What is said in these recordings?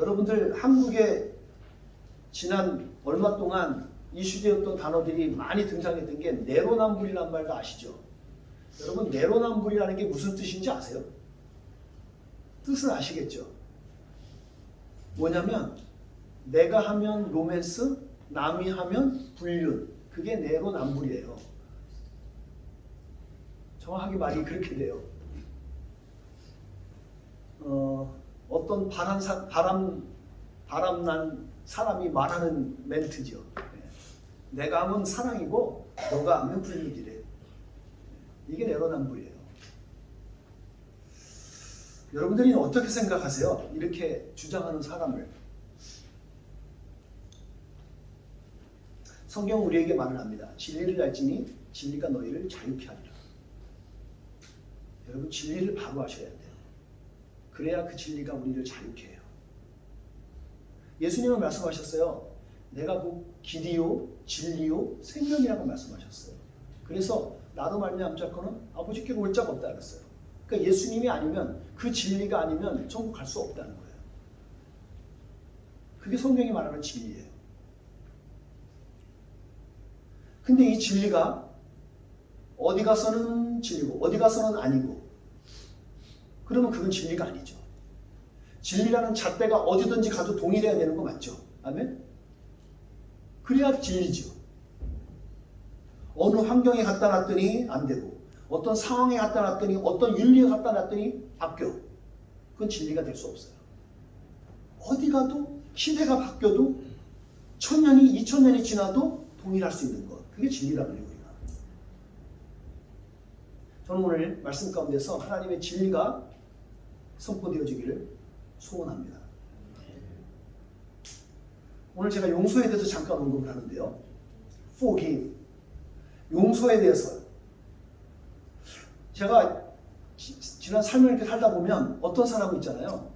여러분들 한국에 지난 얼마 동안 이슈되었던 단어들이 많이 등장했던 게 내로남불이라는 말도 아시죠? 여러분 내로남불이라는 게 무슨 뜻인지 아세요? 뜻은 아시겠죠? 뭐냐면 내가 하면 로맨스, 남이 하면 불륜. 그게 내로남불이에요. 정확하게 말이 그렇게 돼요. 어떤 바람난 사람이 말하는 멘트죠. 내가 하면 사랑이고 너가 하면 불륜이래. 이게 내로남불이에요. 여러분들이 어떻게 생각하세요? 이렇게 주장하는 사람을. 성경은 우리에게 말을 합니다. 진리를 알지니 진리가 너희를 자유케 하리라. 여러분 진리를 바로 아셔야 돼요. 그래야 그 진리가 우리를 자유케 해요. 예수님은 말씀하셨어요. 내가 곧 길이요 진리요 생명이라고 말씀하셨어요. 그래서 나로 말미암은 자는 아버지께로 올 자가 없다 그랬어요. 그러니까 예수님이 아니면 그 진리가 아니면 천국 갈 수 없다는 거예요. 그게 성경이 말하는 진리예요. 근데 이 진리가 어디 가서는 진리고 어디 가서는 아니고 그러면 그건 진리가 아니죠. 진리라는 잣대가 어디든지 가도 동일해야 되는 거 맞죠? 아멘? 그래야 진리죠. 어느 환경에 갖다 놨더니 안 되고 어떤 상황에 갖다 놨더니 어떤 윤리에 갖다 놨더니 바뀌어. 그건 진리가 될 수 없어요. 어디 가도 시대가 바뀌어도 1000년이 2000년이 지나도 동일할 수 있는 것. 그게 진리라는 거예요. 우리가. 저는 오늘 말씀 가운데서 하나님의 진리가 선포되어지기를 소원합니다. 오늘 제가 용서에 대해서 잠깐 언급을 하는데요. Forgive. 용서에 대해서 제가 지난 삶을 이렇게 살다 보면 어떤 사람이 있잖아요.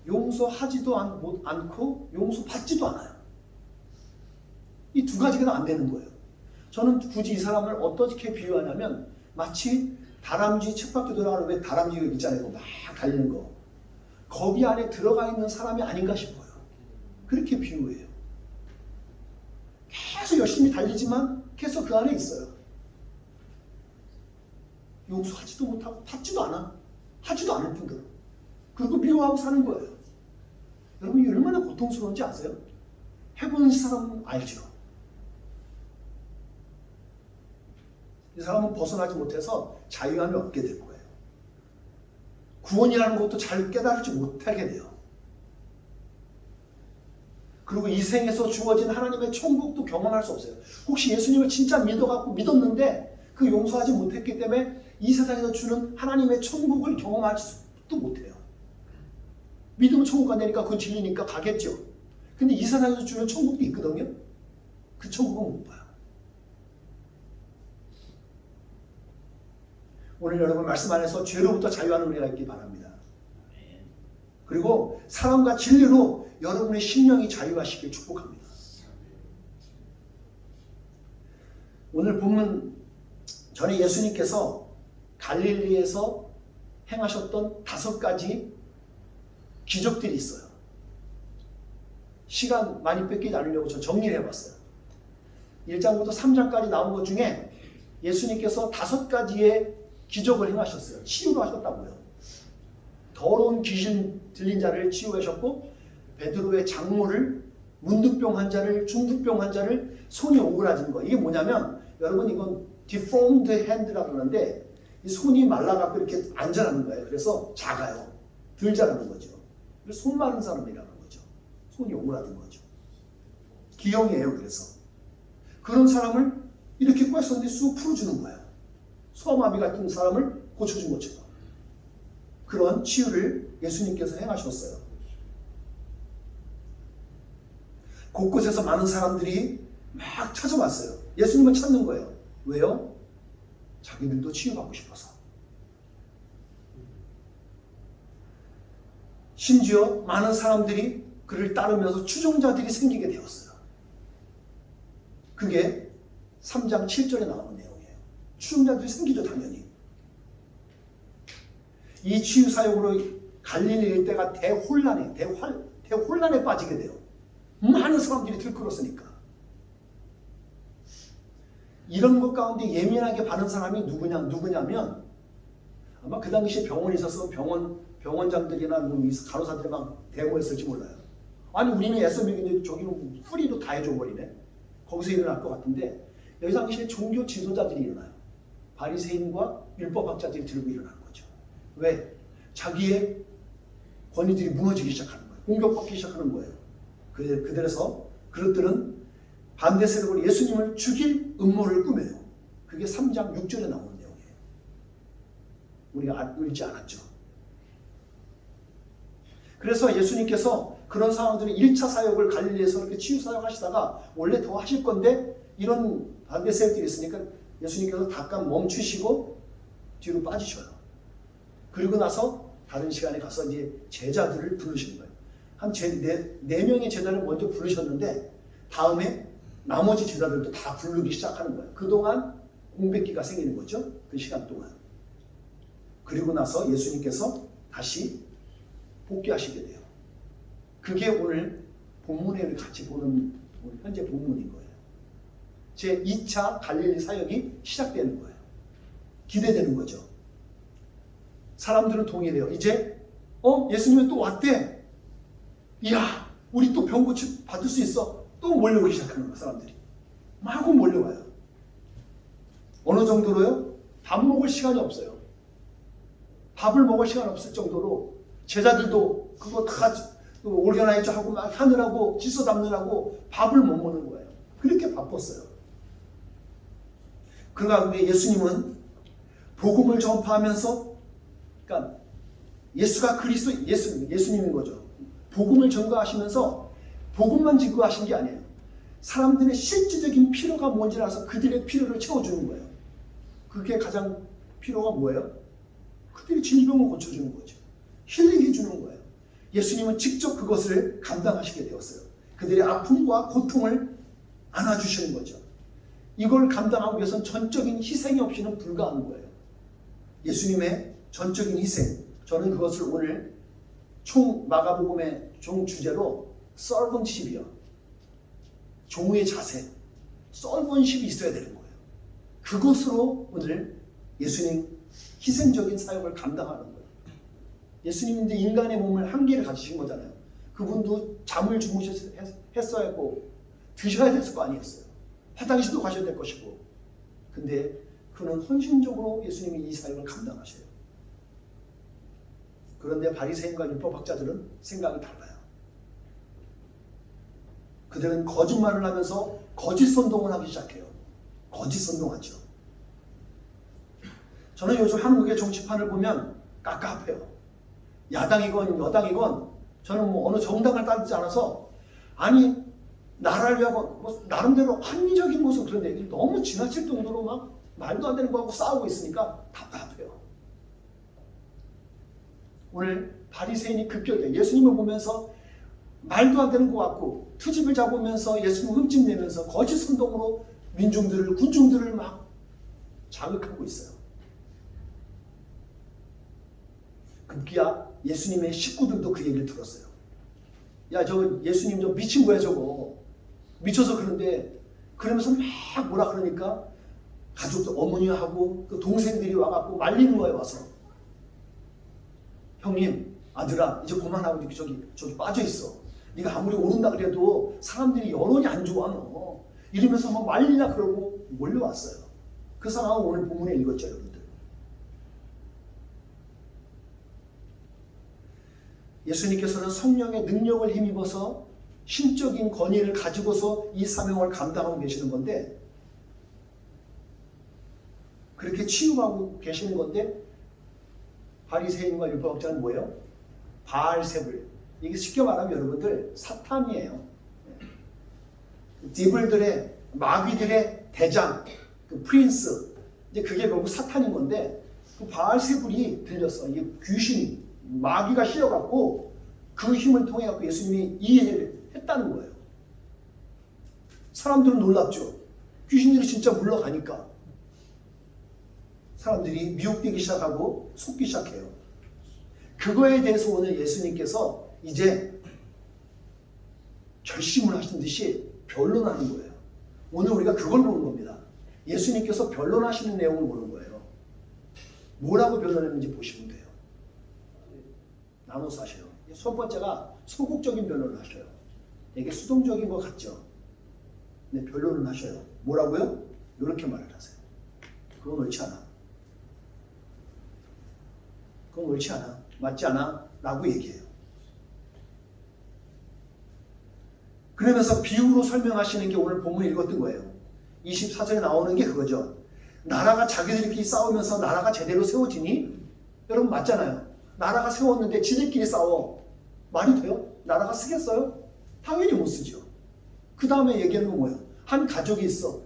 용서하지도 않고 용서받지도 않아요. 이 두 가지가 안 되는 거예요. 저는 굳이 이 사람을 어떻게 비유하냐면 마치 다람쥐 쳇바퀴 돌아가는 왜 다람쥐가 있잖아요. 막 달리는 거. 거기 안에 들어가 있는 사람이 아닌가 싶어요. 그렇게 비유해요. 계속 열심히 달리지만 계속 그 안에 있어요. 용서하지도 못하고 받지도 않아. 하지도 않을 뿐더러. 그리고 미워하고 사는 거예요. 여러분 이 얼마나 고통스러운지 아세요? 해본 사람은 알죠. 이 사람은 벗어나지 못해서 자유함이 없게 될 거예요. 구원이라는 것도 잘 깨달지 못하게 돼요. 그리고 이 생에서 주어진 하나님의 천국도 경험할 수 없어요. 혹시 예수님을 진짜 믿었는데 그 용서하지 못했기 때문에 이 세상에서 주는 하나님의 천국을 경험하지도 못해요. 믿으면 천국 간다니까 그건 진리니까 가겠죠. 근데 이 세상에서 주는 천국도 있거든요. 그 천국은 못 봐요. 오늘 여러분 말씀 안에서 죄로부터 자유하는 은혜가 있기 바랍니다. 그리고 사랑과 진리로 여러분의 심령이 자유하시길 축복합니다. 오늘 본문 전에 예수님께서 갈릴리에서 행하셨던 5가지 기적들이 있어요. 시간 많이 뺏기지 않으려고 저 정리를 해봤어요. 1장부터 3장까지 나온 것 중에 예수님께서 5가지의 기적을 행하셨어요. 치유를 하셨다고요. 더러운 귀신 들린 자를 치유하셨고 베드로의 장모를 문둥병 환자를 중풍병 환자를 손이 오그라진 거. 이게 뭐냐면 여러분 이건 deformed hand라고 그러는데 이 손이 말라갖고 이렇게 안 자라는 거예요. 그래서 작아요. 덜 자라는 거죠. 그래서 손 마른 사람이라는 거죠. 손이 오그라든 거죠. 기형이에요. 그래서 그런 사람을 이렇게 꿰었는데 쑥 풀어주는 거예요. 소아마비 같은 사람을 고쳐준 것처럼. 그런 치유를 예수님께서 행하셨어요. 곳곳에서 많은 사람들이 막 찾아왔어요. 예수님을 찾는 거예요. 왜요? 자기들도 치유받고 싶어서. 심지어 많은 사람들이 그를 따르면서 추종자들이 생기게 되었어요. 그게 3장 7절에 나오는 내용이에요. 추종자들이 생기죠, 당연히. 이 치유 사역으로 갈릴리 일대가 대혼란에 혼란에 빠지게 돼요. 많은 사람들이 들끓었으니까. 이런 것 가운데 예민하게 받는 사람이 누구냐면 아마 그 당시에 병원에 있어서 병원장들이나 간호사들이 막 데모했을지 몰라요. 아니 우리는 애써 먹이는데 저기는 뿌리로 다 해줘버리네. 거기서 일어날 것 같은데 여기 당시에 종교 지도자들이 일어나요. 바리새인과 율법학자들이 들고 일어나는 거죠. 왜? 자기의 권위들이 무너지기 시작하는 거예요. 공격받기 시작하는 거예요. 그들은 반대 세력으로 예수님을 죽일 음모를 꾸며요. 그게 3장 6절에 나오는 내용이에요. 우리가 읽지 않았죠. 그래서 예수님께서 그런 상황들은 1차 사역을 갈릴리에서 이렇게 치유 사역 하시다가 원래 더 하실 건데 이런 반대 세력들이 있으니까 예수님께서 잠깐 멈추시고 뒤로 빠지셔요. 그리고 나서 다른 시간에 가서 이제 제자들을 부르시는 거예요. 한 네 명의 제자를 먼저 부르셨는데 다음에 나머지 제자들도 다 부르기 시작하는 거예요. 그동안 공백기가 생기는 거죠. 그 시간 동안. 그리고 나서 예수님께서 다시 복귀하시게 돼요. 그게 오늘 본문에 같이 보는 현재 본문인 거예요. 제 2차 갈릴리 사역이 시작되는 거예요. 기대되는 거죠. 사람들은 동의해요. 이제 예수님은 또 왔대. 이야 우리 또 병 고치 받을 수 있어. 또 몰려오기 시작하는 거예요. 사람들이 마구 몰려와요. 어느 정도로요? 밥 먹을 시간이 없어요. 밥을 먹을 시간 없을 정도로 제자들도 그거 다 올겨나이죠 하고 막 하느라고 씻어 담느라고 밥을 못 먹는 거예요. 그렇게 바빴어요. 그 가운데 예수님은 복음을 전파하면서 그러니까 예수가 그리스도 예수님인 거죠. 복음을 전가하시면서 복음만 증거하신 게 아니에요. 사람들의 실질적인 필요가 뭔지 알아서 그들의 필요를 채워주는 거예요. 그게 가장 필요가 뭐예요? 그들의 질병을 고쳐주는 거죠. 힐링해 주는 거예요. 예수님은 직접 그것을 감당하시게 되었어요. 그들의 아픔과 고통을 안아주시는 거죠. 이걸 감당하기 위해서는 전적인 희생이 없이는 불가한 거예요. 예수님의 전적인 희생. 저는 그것을 오늘 마가복음의 종 주제로 servantship이요. 종의 자세, servantship이 있어야 되는 거예요. 그것으로 오늘 예수님 희생적인 사역을 감당하는 거예요. 예수님인데 인간의 몸을 한계를 가지신 거잖아요. 그분도 잠을 주무셨어야 했고 드셔야 됐을 거 아니었어요. 화장실도 가셔야 될 것이고. 근데 그는 헌신적으로 예수님이 이 사역을 감당하셔요. 그런데 바리새인과 율법학자들은 생각이 달라요. 그들은 거짓말을 하면서 거짓 선동을 하기 시작해요. 거짓 선동하죠. 저는 요즘 한국의 정치판을 보면 깝깝해요. 야당이건 여당이건 저는 어느 정당을 따르지 않아서 아니 나라를 위하고 나름대로 합리적인 모습 그런데 너무 지나칠 정도로 막 말도 안 되는 거하고 싸우고 있으니까 답답해요. 오늘 바리새인이 급격히 예수님을 보면서 말도 안 되는 것 같고 트집을 잡으면서 예수님 흠집내면서 거짓 선동으로 군중들을 막 자극하고 있어요. 급기야 예수님의 식구들도 그 얘기를 들었어요. 야, 저 예수님 저 미친 거야 저거. 미쳐서 그런데 그러면서 막 뭐라 그러니까 가족들 어머니하고 그 동생들이 와갖고 말리는 거예요. 와서 형님 아들아 이제 그만하고 저기 빠져있어. 네가 아무리 오른다 그래도 사람들이 여론이 안 좋아 너. 이러면서 막 말리나 그러고 몰려왔어요. 그 상황을 오늘 본문에 읽었죠 여러분들. 예수님께서는 성령의 능력을 힘입어서 신적인 권위를 가지고서 이 사명을 감당하고 계시는 건데 그렇게 치유하고 계시는 건데 바리새인과 율법학자는 뭐예요? 바알세불. 이게 쉽게 말하면 여러분들 사탄이에요. 디블들의 마귀들의 대장, 그 프린스. 이제 그게 결국 사탄인 건데 그 바알세불이 들렸어. 이게 귀신이 마귀가 씌어갖고 그 힘을 통해 갖고 예수님이 이해를 했다는 거예요. 사람들은 놀랍죠. 귀신들이 진짜 물러가니까 사람들이 미혹되기 시작하고 속기 시작해요. 그거에 대해서 오늘 예수님께서 이제 결심을 하신 듯이 변론하는 거예요. 오늘 우리가 그걸 보는 겁니다. 예수님께서 변론하시는 내용을 보는 거예요. 뭐라고 변론했는지 보시면 돼요. 나눠서 하셔요. 첫 번째가 소극적인 변론을 하셔요. 되게 수동적인 것 같죠? 네, 변론을 하셔요. 뭐라고요? 이렇게 말을 하세요. 그건 옳지 않아. 그건 옳지 않아. 맞지 않아. 라고 얘기해요. 그러면서 비유로 설명하시는 게 오늘 본문에 읽었던 거예요. 24절에 나오는 게 그거죠. 나라가 자기들끼리 싸우면서 나라가 제대로 세워지니? 여러분 맞잖아요. 나라가 세웠는데 지들끼리 싸워. 말이 돼요? 나라가 쓰겠어요? 당연히 못 쓰죠. 그 다음에 얘기하는 건 뭐예요? 한 가족이 있어.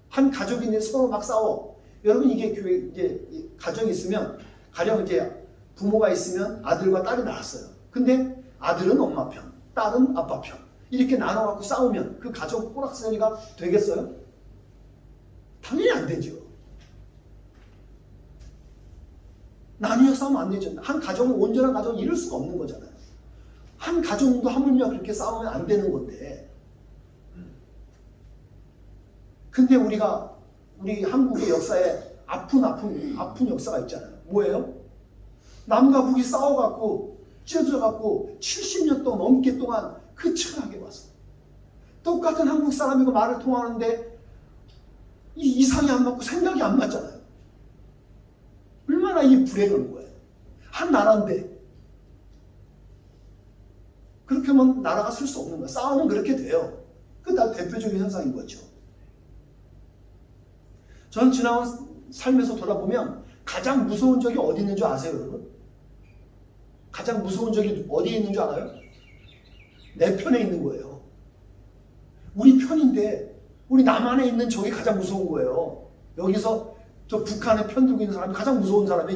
한 가족이 있는데 서로 막 싸워. 여러분 이게 교회 이제 가정이 있으면 가령 이제 부모가 있으면 아들과 딸이 낳았어요. 근데 아들은 엄마 편, 딸은 아빠 편. 이렇게 나눠갖고 싸우면 그 가족 꼬락서니가 되겠어요? 당연히 안 되죠. 나뉘어 싸우면 안 되죠. 한 가정은 온전한 가정을 이룰 수가 없는 거잖아요. 한 가정도 하물며 그렇게 싸우면 안 되는 건데. 근데 우리 한국의 역사에 아픈 역사가 있잖아요. 뭐예요? 남과 북이 싸워갖고 찢어져갖고 70년 동안 넘게 동안 그철하게 왔어. 똑같은 한국 사람이고 말을 통하는데 이 이상이 안 맞고 생각이 안 맞잖아요. 얼마나 이 불행한 거예요. 한 나라인데 그렇게 하면 나라가 쓸 수 없는 거야. 싸우면 그렇게 돼요. 그게 다 대표적인 현상인 거죠. 전 지나온 삶에서 돌아보면 가장 무서운 적이 어디 있는 줄 아세요, 여러분? 가장 무서운 적이 어디에 있는 줄 알아요? 내 편에 있는 거예요. 우리 편인데 우리 남 안에 있는 적이 가장 무서운 거예요. 여기서 저 북한에 편 들고 있는 사람이 가장 무서운 사람이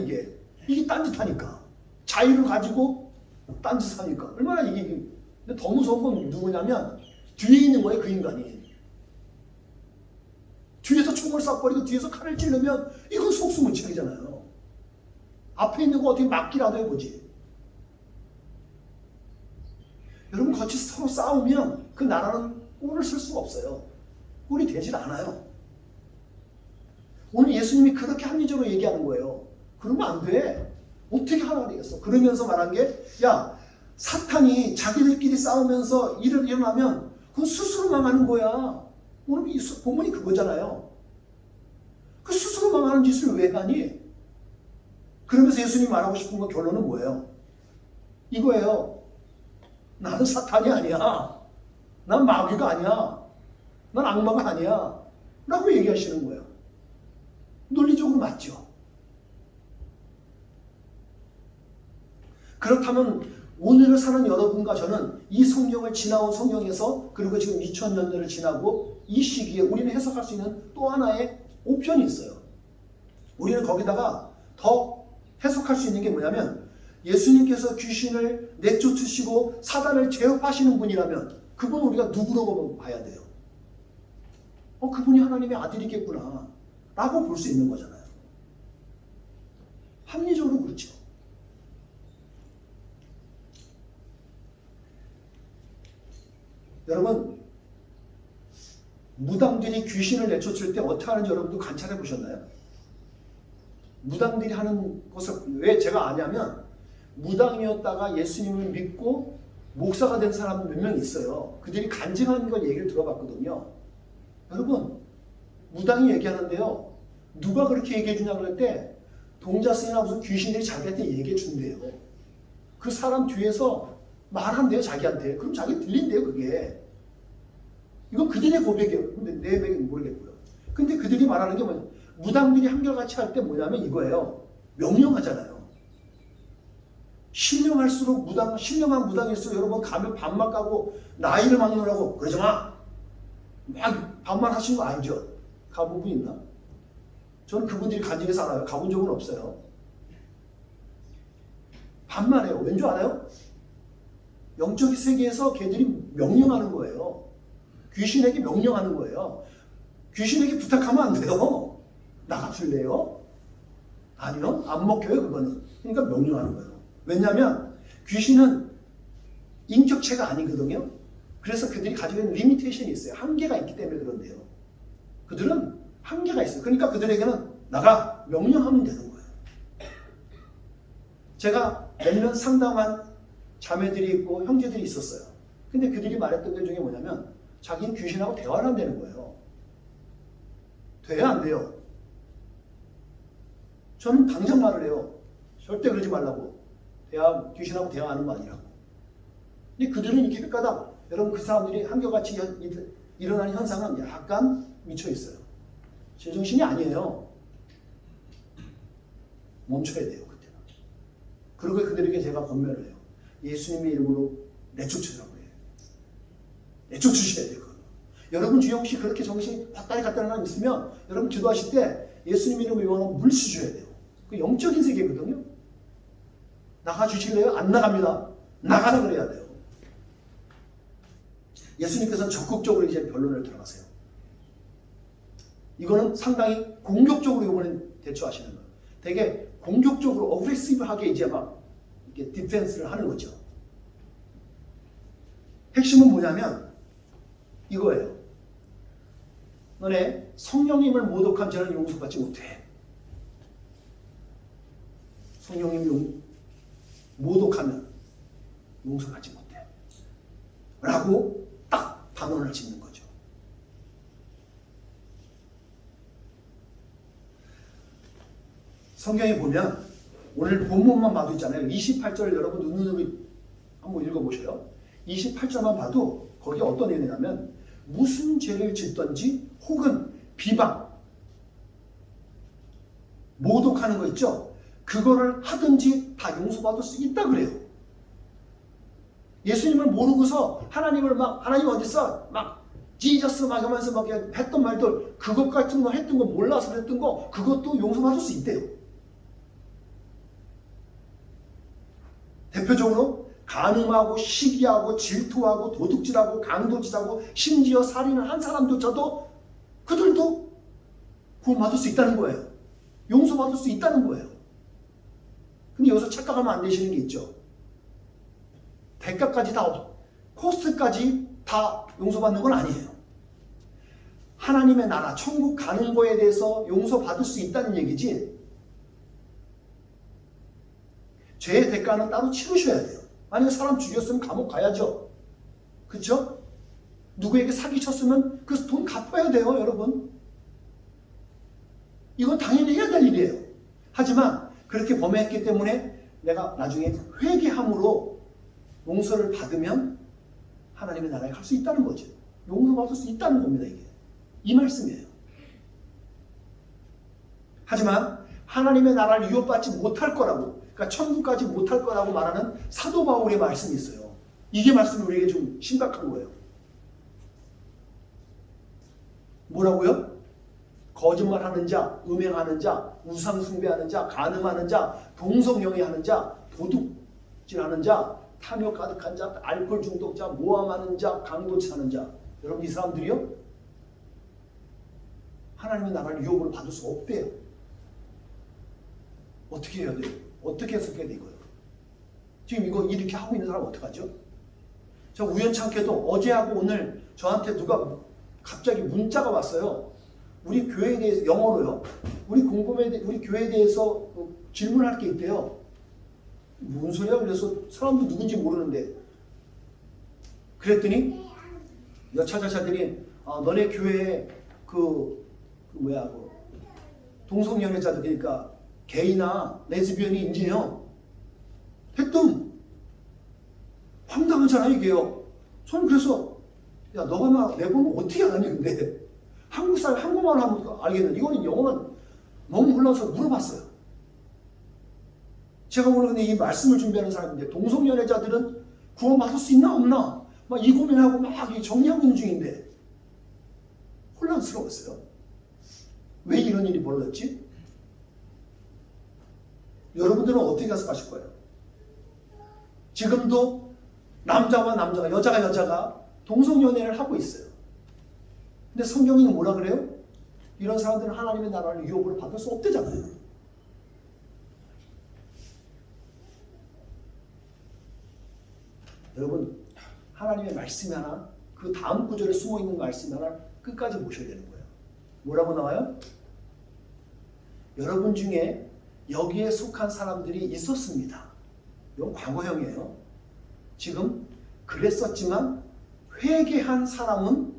이게 딴짓하니까. 자유를 가지고 딴짓하니까. 얼마나 이게. 근데 더 무서운 건 누구냐면 뒤에 있는 거예요, 그 인간이. 뒤에서 총을 쏴버리고 뒤에서 칼을 찌르면 이건 속수무책이잖아요. 앞에 있는 거 어떻게 막기라도 해보지. 여러분 같이 서로 싸우면 그 나라는 꼴을 쓸 수가 없어요. 꼴이 되질 않아요. 오늘 예수님이 그렇게 합리적으로 얘기하는 거예요. 그러면 안 돼. 어떻게 하나 되겠어. 그러면서 말한 게 야 사탄이 자기들끼리 싸우면서 일을 일어나면 그건 스스로 망하는 거야. 오늘 이 본문이 그거잖아요. 그 스스로 망하는 짓을 왜 하니? 그러면서 예수님이 말하고 싶은 건 결론은 뭐예요? 이거예요. 나는 사탄이 아니야. 난 마귀가 아니야. 난 악마가 아니야. 라고 얘기하시는 거예요. 논리적으로 맞죠. 그렇다면 오늘을 사는 여러분과 저는 이 성경을 지나온 성경에서 그리고 지금 2000년대를 지나고 이 시기에 우리는 해석할 수 있는 또 하나의 옵션이 있어요. 우리는 거기다가 더 해석할 수 있는 게 뭐냐면 예수님께서 귀신을 내쫓으시고 사단을 제압하시는 분이라면 그분은 우리가 누구라고 봐야 돼요? 그분이 하나님의 아들이겠구나 라고 볼 수 있는 거잖아요. 합리적으로 그렇죠. 여러분 무당들이 귀신을 내쫓을 때 어떻게 하는지 여러분도 관찰해 보셨나요? 무당들이 하는 것을 왜 제가 아냐면 무당이었다가 예수님을 믿고 목사가 된 사람 몇 명 있어요. 그들이 간증하는 걸 얘기를 들어봤거든요. 여러분 무당이 얘기하는데요. 누가 그렇게 얘기해 주냐 그럴 때 동자승이나 무슨 귀신들이 자기한테 얘기해 준대요. 그 사람 뒤에서 말한대요 자기한테. 그럼 자기 들린대요 그게. 이건 그들의 고백이에요. 근데 내 고백은 모르겠고요. 근데 그들이 말하는 게 뭐냐. 무당들이 한결같이 할 때 뭐냐면 이거예요. 명령하잖아요. 신령할수록 신령한 무당일수록 여러분 가면 반말 까고 나이를 막론하고 그러지 마. 막 반말 하시는 거 알죠? 가본 분 있나? 저는 그분들이 간증해서 알아요. 가본 적은 없어요. 반말해요. 왠 줄 알아요? 영적 세계에서 걔들이 명령하는 거예요. 귀신에게 명령하는 거예요. 귀신에게 부탁하면 안 돼요. 나가줄래요? 아니요. 안 먹혀요 그거는. 그러니까 명령하는 거예요. 왜냐하면 귀신은 인격체가 아니거든요. 그래서 그들이 가지고 있는 리미테이션이 있어요. 한계가 있기 때문에 그런데요. 그들은 한계가 있어요. 그러니까 그들에게는 나가 명령하면 되는 거예요. 제가 몇몇 상담한 자매들이 있고 형제들이 있었어요. 근데 그들이 말했던 것 중에 뭐냐면 자기는 귀신하고 대화를 한다는 거예요. 돼야 안 돼요. 저는 당장 말을 해요. 절대 그러지 말라고. 귀신하고 대화하는 거 아니라고. 근데 그들은 이렇게 헷가다. 여러분 그 사람들이 한결같이 일어나는 현상은 약간 미쳐 있어요. 제정신이 아니에요. 멈춰야 돼요. 그때는. 그리고 그들에게 제가 권면을 해요. 예수님의 이름으로 내쫓으라고 해요. 내쫓으셔야 돼요. 여러분 중에 혹시 그렇게 정신이 왔다리 갔다리 하나 있으면 여러분 기도하실 때 예수님 이름으로 요한하면 물수 줘야 돼요. 그 영적인 세계거든요. 나가주실래요? 안 나갑니다. 나가라 그래야 돼요. 예수님께서는 적극적으로 이제 변론을 들어가세요. 이거는 상당히 공격적으로 이번엔 대처하시는 거예요. 되게 공격적으로 어그레시브하게 이제 막 이렇게 디펜스를 하는 거죠. 핵심은 뭐냐면 이거예요. 너네 성령님을 모독한 자는 용서받지 못해. 성령님 모독하면 용서받지 못해. 라고 딱 단언을 짓는 거죠. 성경에 보면 오늘 본문만 봐도 있잖아요. 28절 여러분 눈으로 한번 읽어보셔요. 28절만 봐도 거기에 어떤 내용이냐면 무슨 죄를 짓든지 혹은 비방, 모독하는 거 있죠? 그거를 하든지 다 용서받을 수 있다 그래요. 예수님을 모르고서 하나님을 막 하나님 어디 있어? 막 지저스 막 하면서 막 했던 말들 그것 같은 거 했던 거 몰라서 했던 거 그것도 용서받을 수 있대요. 대표적으로 간음하고 시기하고 질투하고 도둑질하고 강도질하고 심지어 살인을 한 사람조차도 그들도 구원받을 수 있다는 거예요. 용서받을 수 있다는 거예요. 근데 여기서 착각하면 안 되시는 게 있죠. 대가까지 다 코스트까지 다 용서받는 건 아니에요. 하나님의 나라 천국 가는 거에 대해서 용서받을 수 있다는 얘기지 죄의 대가는 따로 치르셔야 돼요. 만약에 사람 죽였으면 감옥 가야죠. 그렇죠? 누구에게 사기쳤으면 그 돈 갚아야 돼요. 여러분. 이건 당연히 해야 될 일이에요. 하지만 그렇게 범했기 때문에 내가 나중에 회개함으로 용서를 받으면 하나님의 나라에 갈 수 있다는 거죠. 용서받을 수 있다는 겁니다. 이게. 이 말씀이에요. 하지만 하나님의 나라를 유업받지 못할 거라고 그러니까 천국까지 못할 거라고 말하는 사도 바울의 말씀이 있어요. 이게 말씀이 우리에게 좀 심각한 거예요. 뭐라고요? 거짓말하는 자, 음행하는 자, 우상숭배하는 자, 간음하는 자, 동성영애하는 자, 도둑질하는 자, 탐욕 가득한 자, 알코올 중독자, 모함하는 자, 강도질하는 자. 여러분 이 사람들이요? 하나님의 나라를 유업으로 받을 수 없대요. 어떻게 해야 돼요? 어떻게 해석해야 돼 이거요? 지금 이거 이렇게 하고 있는 사람 어떡하죠? 저 우연찮게도 어제하고 오늘 저한테 누가 갑자기 문자가 왔어요. 우리 교회에 대해서 영어로요. 우리 교회에 대해서 질문할 게 있대요. 뭔 소리야? 그래서 사람도 누군지 모르는데 그랬더니 여차저차들이 너네 교회에 동성연애자들 그러니까 게이나 레즈비언이 있지요. 했더니 황당하잖아 이게요. 저는 그래서 야 너가 막 내보면 어떻게 하니 근데 한국 사람 한국말 하면 알겠는데 이거는 영어는 너무 몰라서 물어봤어요. 제가 오늘 근데 이 말씀을 준비하는 사람인데 동성연애자들은 구원받을 수 있나 없나 막 이 고민하고 막 정리하고 있는 중인데 혼란스러웠어요. 왜 이런 일이 벌어졌지? 여러분들은 어떻게 해석하실 거예요? 지금도 남자와 남자가 여자가 여자가 동성연애를 하고 있어요. 근데 성경이 뭐라 그래요? 이런 사람들은 하나님의 나라를 유업으로 받을 수 없대잖아요. 여러분 하나님의 말씀이 하나, 그 다음 구절에 숨어있는 말씀이 하나 끝까지 보셔야 되는 거예요. 뭐라고 나와요? 여러분 중에 여기에 속한 사람들이 있었습니다. 이건 과거형이에요. 지금 그랬었지만 회개한 사람은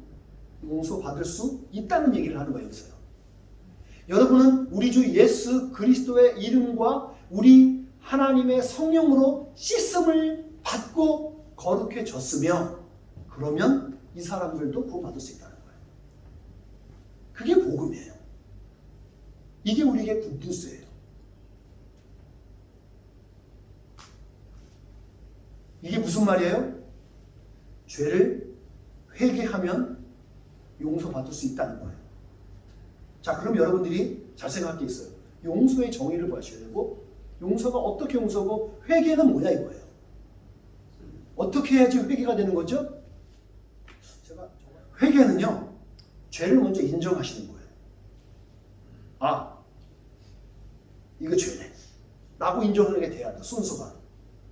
용서받을 수 있다는 얘기를 하는 거예요. 여기서요. 여러분은 우리 주 예수 그리스도의 이름과 우리 하나님의 성령으로 씻음을 받고 거룩해졌으며, 그러면 이 사람들도 구원받을 수 있다는 거예요. 그게 복음이에요. 이게 우리에게 굿뉴스예요. 이게 무슨 말이에요? 죄를 회개하면 용서받을 수 있다는 거예요. 자, 그럼 여러분들이 잘 생각할 게 있어요. 용서의 정의를 보셔야 되고, 용서가 어떻게 용서고 회개는 뭐냐 이거예요. 어떻게 해야지 회개가 되는 거죠? 회개는요, 죄를 먼저 인정하시는 거예요. 아, 이거 죄네 라고 인정하는 게 돼야 돼. 순서가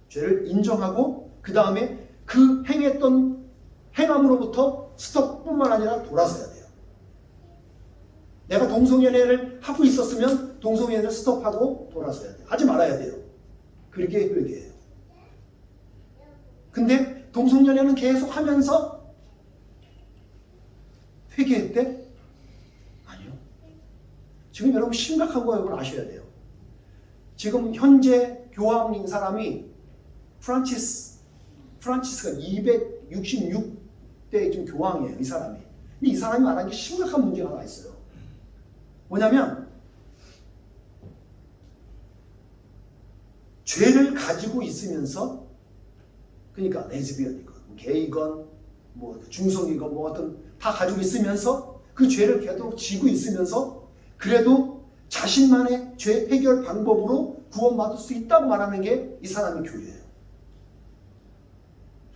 죄를 인정하고 그 다음에 그 행했던 행함으로부터 스톱뿐만 아니라 돌아서야 돼요. 내가 동성연애를 하고 있었으면 동성연애를 스톱하고 돌아서야 돼요. 하지 말아야 돼요. 그게 회개예요. 근데 동성연애는 계속 하면서 회개했대? 아니요. 지금 여러분 심각한 거 여러분 아셔야 돼요. 지금 현재 교황인 사람이 프란치스가 266대 지금 교황이에요. 이 사람이. 근데 이 사람이 말한 게 심각한 문제가 하나 있어요. 뭐냐면 죄를 가지고 있으면서, 그러니까 레즈비언이건 게이건 뭐 중성이건 뭐 어떤 다 가지고 있으면서 그 죄를 계속 지고 있으면서 그래도 자신만의 죄 해결 방법으로 구원받을 수 있다고 말하는 게 이 사람의 교리예요.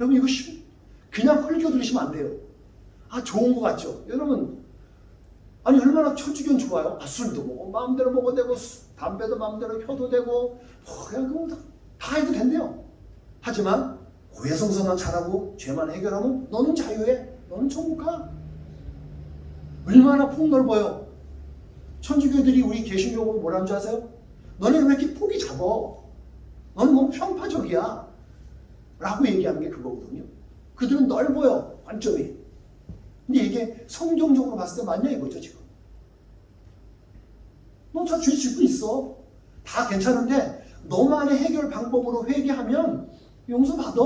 여러분 이거 그냥 흘겨 들으시면 안 돼요. 아, 좋은 것 같죠? 여러분, 아니 얼마나 천주교는 좋아요? 아, 술도 먹고 마음대로 먹어도 되고 담배도 마음대로 펴도 되고 그냥 그거 다 해도 된대요. 하지만 고해성사만 잘하고 죄만 해결하면 너는 자유해. 너는 천국 가. 얼마나 폭넓어요. 천주교들이 우리 개신교 뭐라는 줄 아세요? 너는 왜 이렇게 폭이 잡어? 너는 너무 편파적이야 라고 얘기하는 게 그거거든요. 그들은 넓어요, 관점이. 근데 이게 성경적으로 봤을 때 맞냐 이거죠. 지금 너 다 죄 짓고 있어, 다 괜찮은데 너만의 해결 방법으로 회개하면 용서받아.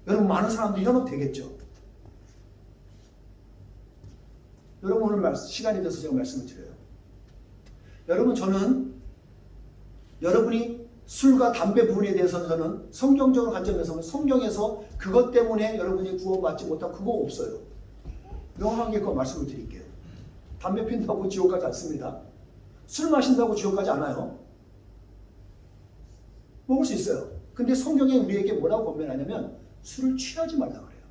여러분, 많은 사람들이 현혹되겠죠. 여러분, 오늘 시간이 돼서 제가 말씀을 드려요. 여러분, 저는 여러분이 술과 담배 부분에 대해서는 저는 성경적으로 관점에서는 성경에서 그것 때문에 여러분이 구원받지 못한 그거 없어요. 명확하게 그 말씀을 드릴게요. 담배 핀다고 지옥 가지 않습니다. 술 마신다고 지옥 가지 않아요. 먹을 수 있어요. 근데 성경에 우리에게 뭐라고 권면하냐면 술을 취하지 말라 그래요.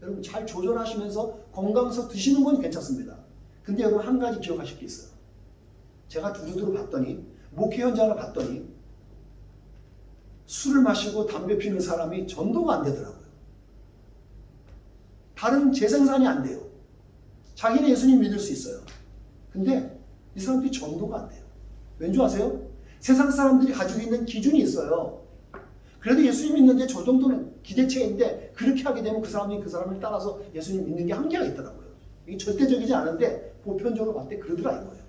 여러분, 잘 조절하시면서 건강해서 드시는 건 괜찮습니다. 근데 여러분, 한 가지 기억하실 게 있어요. 제가 두루두루 봤더니, 목회 현장을 봤더니 술을 마시고 담배 피는 사람이 전도가 안 되더라고요. 다른 재생산이 안 돼요. 자기는 예수님 믿을 수 있어요. 근데 이 사람들이 전도가 안 돼요. 왠지 아세요? 세상 사람들이 가지고 있는 기준이 있어요. 그래도 예수님 믿는데 저 정도는 기대치인데 그렇게 하게 되면 그 사람이 그 사람을 따라서 예수님 믿는 게 한계가 있더라고요. 이게 절대적이지 않은데 보편적으로 봤을 때 그러더라 이거예요.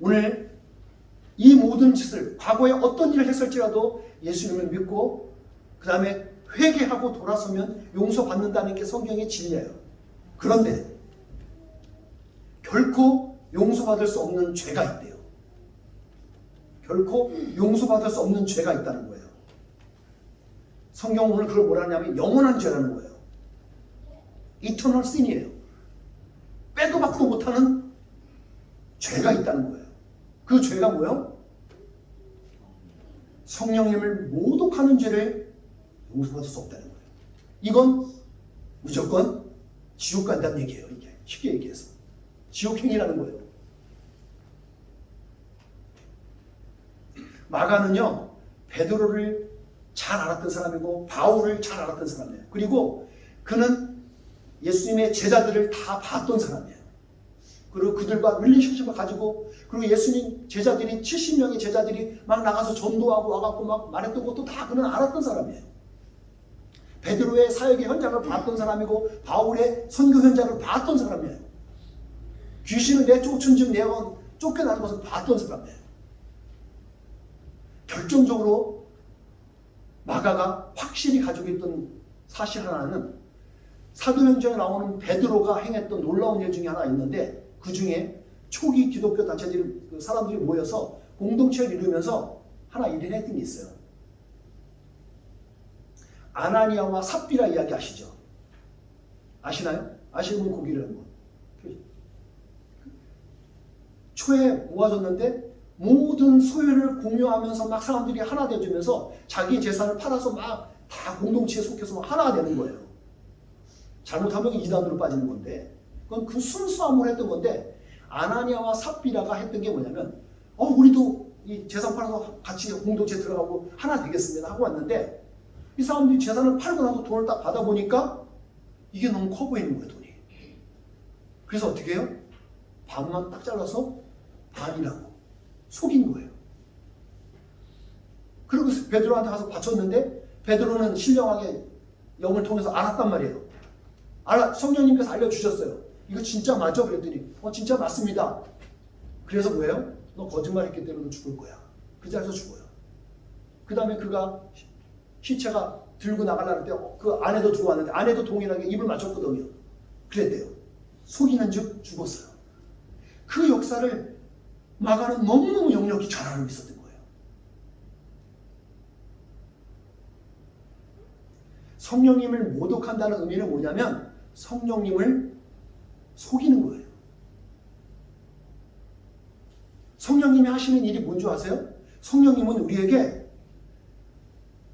오늘 이 모든 짓을, 과거에 어떤 일을 했을지라도 예수님을 믿고 그 다음에 회개하고 돌아서면 용서받는다는 게 성경의 진리예요. 그런데 결코 용서받을 수 없는 죄가 있대요. 결코 용서받을 수 없는 죄가 있다는 거예요. 성경은 오늘 그걸 뭐라 하냐면 영원한 죄라는 거예요. Eternal Sin이에요. 빼도 박도 못하는 죄가 있다는 거예요. 그 죄가 뭐예요? 성령님을 모독하는 죄를 용서받을 수 없다는 거예요. 이건 무조건 지옥 간다는 얘기예요. 이게 쉽게 얘기해서 지옥행이라는 거예요. 마가는요, 베드로를 잘 알았던 사람이고 바울을 잘 알았던 사람이에요. 그리고 그는 예수님의 제자들을 다 봤던 사람이에요. 그리고 그들과 릴레이션십을 가지고, 그리고 예수님 제자들이 70명의 제자들이 막 나가서 전도하고 와갖고 막 말했던 것도 다 그는 알았던 사람이에요. 베드로의 사역의 현장을 봤던 사람이고 바울의 선교 현장을 봤던 사람이에요. 귀신을 내쫓은 즉 내가 쫓겨나는 것을 봤던 사람이에요. 결정적으로 마가가 확실히 가지고 있던 사실 하나는 사도행전에 나오는 베드로가 행했던 놀라운 일 중에 하나 있는데, 그 중에 초기 기독교 단체들이, 그 사람들이 모여서 공동체를 이루면서 하나 일을 했던 게 있어요. 아나니아와 삽비라 이야기 아시죠? 아시나요? 아시는 분 고기를 한번. 초에 모아졌는데 모든 소유를 공유하면서 막 사람들이 하나 되어주면서 자기 재산을 팔아서 막 다 공동체에 속해서 막 하나 되는 거예요. 잘못하면 이단으로 빠지는 건데, 그건 그 순수함으로 했던 건데, 아나니아와 삽비라가 했던 게 뭐냐면, 우리도 이 재산 팔아서 같이 공동체에 들어가고 하나 되겠습니다 하고 왔는데, 이 사람들이 재산을 팔고 나서 돈을 딱 받아보니까 이게 너무 커 보이는 거예요, 돈이. 그래서 어떻게 해요? 반만 딱 잘라서 반이라고 속인 거예요. 그리고 베드로한테 가서 바쳤는데, 베드로는 신령하게 영을 통해서 알았단 말이에요. 성령님께서 알려주셨어요. 이거 진짜 맞아? 그랬더니 진짜 맞습니다. 그래서 뭐예요? 너 거짓말했기 때문에 너 죽을 거야. 그 자리에서 죽어요. 그 다음에 그가 시체가 들고 나가려는 때 그 아내도 들어왔는데 아내도 동일하게 입을 맞췄거든요. 그랬대요. 속이는 즉 죽었어요. 그 역사를 마가는 너무너무 역력히 잘 알고 있었던 거예요. 성령님을 모독한다는 의미는 뭐냐면 성령님을 속이는 거예요. 성령님이 하시는 일이 뭔지 아세요? 성령님은 우리에게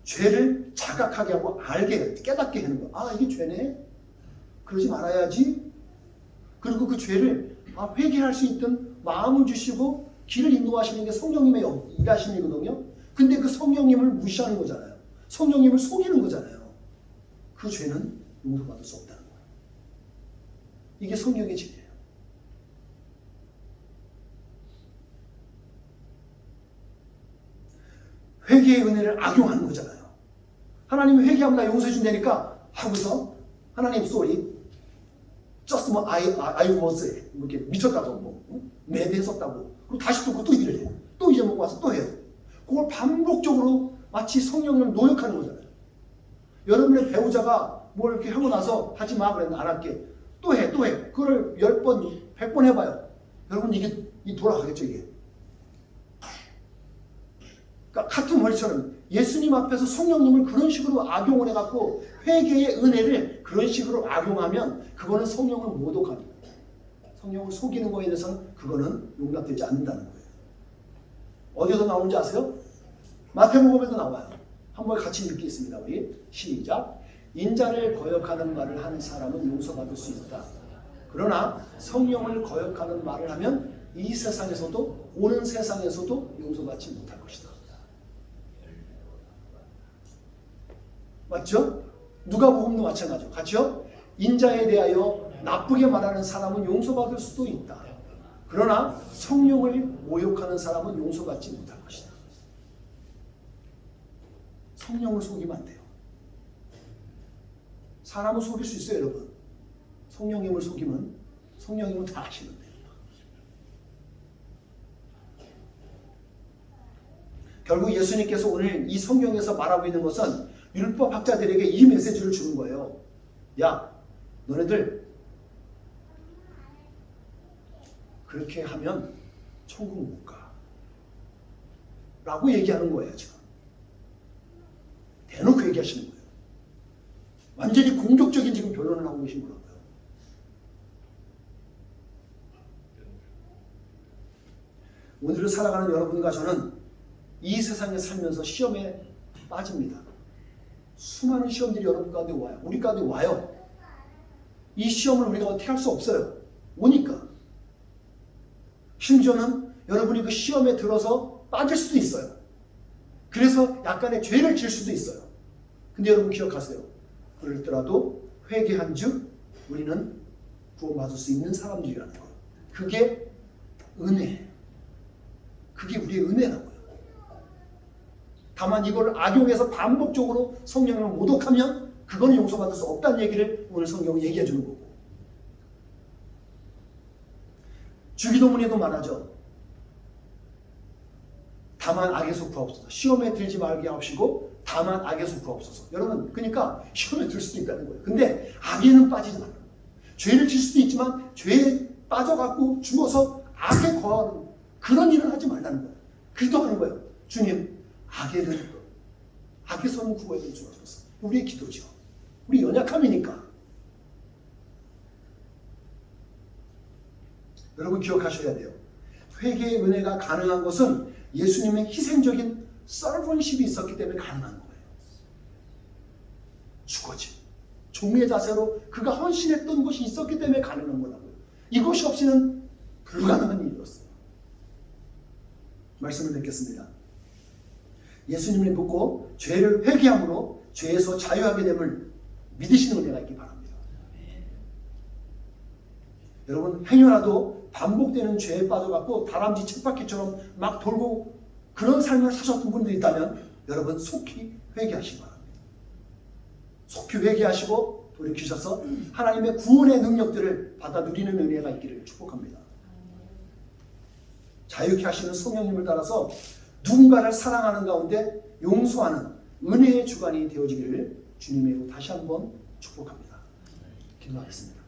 죄를 자각하게 하고 알게, 깨닫게 하는 거예요. 이게 죄네? 그러지 말아야지. 그리고 그 죄를 회개할 수 있던 마음을 주시고 길을 인도하시는 게 성령님의 일하심이거든요. 근데 그 성령님을 무시하는 거잖아요. 성령님을 속이는 거잖아요. 그 죄는 용서받을 수 없다는 거예요. 이게 성령의 진리예요. 회개의 은혜를 악용하는 거잖아요. 하나님이 회개하면 나 용서해 준다니까 하고서 하나님 sorry, just I was 이렇게 미쳤다고 매대했었다고 그리고 다시 또 일을 해요. 또 잊어먹고 와서 또 해요. 그걸 반복적으로 마치 성령을 노역하는 거잖아요. 여러분의 배우자가 뭘 이렇게 하고 나서 하지 마 그랬는데 안 할게. 또 해. 그걸 10번, 100번 해봐요. 여러분 이게 돌아가겠죠 이게. 그러니까 같은 원리처럼 예수님 앞에서 성령님을 그런 식으로 악용을 해갖고 회개의 은혜를 그런 식으로 악용하면 그거는 성령을 모독하는 거예요. 성령을 속이는 거에 대해서는 그거는 용납되지 않는다는 거예요. 어디서 나오는지 아세요? 마태복음에도 나와요. 한번 같이 읽겠습니다. 우리 시작. 인자를 거역하는 말을 하는 사람은 용서받을 수 있다. 그러나 성령을 거역하는 말을 하면 이 세상에서도 오는 세상에서도 용서받지 못할 것이다. 맞죠? 누가복음도 마찬가지죠. 같이요? 인자에 대하여 나쁘게 말하는 사람은 용서받을 수도 있다. 그러나 성령을 모욕하는 사람은 용서받지 못할 것이다. 성령을 속이면 안 돼요. 사람을 속일 수 있어요, 여러분. 성령님을 속이면 성령님은 다 아시는데. 결국 예수님께서 오늘 이 성경에서 말하고 있는 것은 율법학자들에게 이 메시지를 주는 거예요. 야, 너네들 그렇게 하면 천국 못 가. 라고 얘기하는 거예요, 지금. 대놓고 얘기하시는 거예요. 완전히 공격적인 지금 변론을 하고 계신 거라고요. 오늘을 살아가는 여러분과 저는 이 세상에 살면서 시험에 빠집니다. 수많은 시험들이 여러분 가운데 와요. 우리 가운데 와요. 이 시험을 우리가 어떻게 할 수 없어요. 오니까. 심지어는 여러분이 그 시험에 들어서 빠질 수도 있어요. 그래서 약간의 죄를 질 수도 있어요. 근데 여러분 기억하세요. 그럴더라도 회개한 즉 우리는 구원받을 수 있는 사람들이라는 거예요. 그게 은혜예요. 그게 우리의 은혜라고요. 다만 이걸 악용해서 반복적으로 성령을 모독하면 그건 용서받을 수 없다는 얘기를 오늘 성경은 얘기해 주는 거고. 주기도문에도 말하죠. 다만 악에서 구하옵소서. 시험에 들지 말게 하옵시고 다만 악에서 구하옵소서. 여러분 그러니까 시험에 들 수도 있다는 거예요. 근데 악에는 빠지지 말아요. 죄를 질 수도 있지만 죄에 빠져갖고 죽어서 악에 거하는 그런 일을 하지 말라는 거예요. 기도하는 거예요. 주님 악에서는 구원해 주옵소서. 우리의 기도죠. 우리 연약함이니까. 여러분 기억하셔야 돼요. 회개의 은혜가 가능한 것은 예수님의 희생적인 서번십이 있었기 때문에 가능한 거예요. 죽어짐, 종의 자세로 그가 헌신했던 것이 있었기 때문에 가능한 거라고요. 이것이 없이는 불가능한 일이었어요. 말씀을 뵙겠습니다. 예수님을 믿고 죄를 회개함으로 죄에서 자유하게 됨을 믿으시는 은혜가 있기 바랍니다. 여러분 행여라도 반복되는 죄에 빠져갖고 다람쥐 쳇바퀴처럼 막 돌고 그런 삶을 사셨던 분들이 있다면 여러분 속히 회개하시기 바랍니다. 속히 회개하시고 돌이키셔서 하나님의 구원의 능력들을 받아 누리는 은혜가 있기를 축복합니다. 자유케 하시는 성령님을 따라서 누군가를 사랑하는 가운데 용서하는 은혜의 주관이 되어지기를 주님의 이름으로 다시 한번 축복합니다. 기도하겠습니다.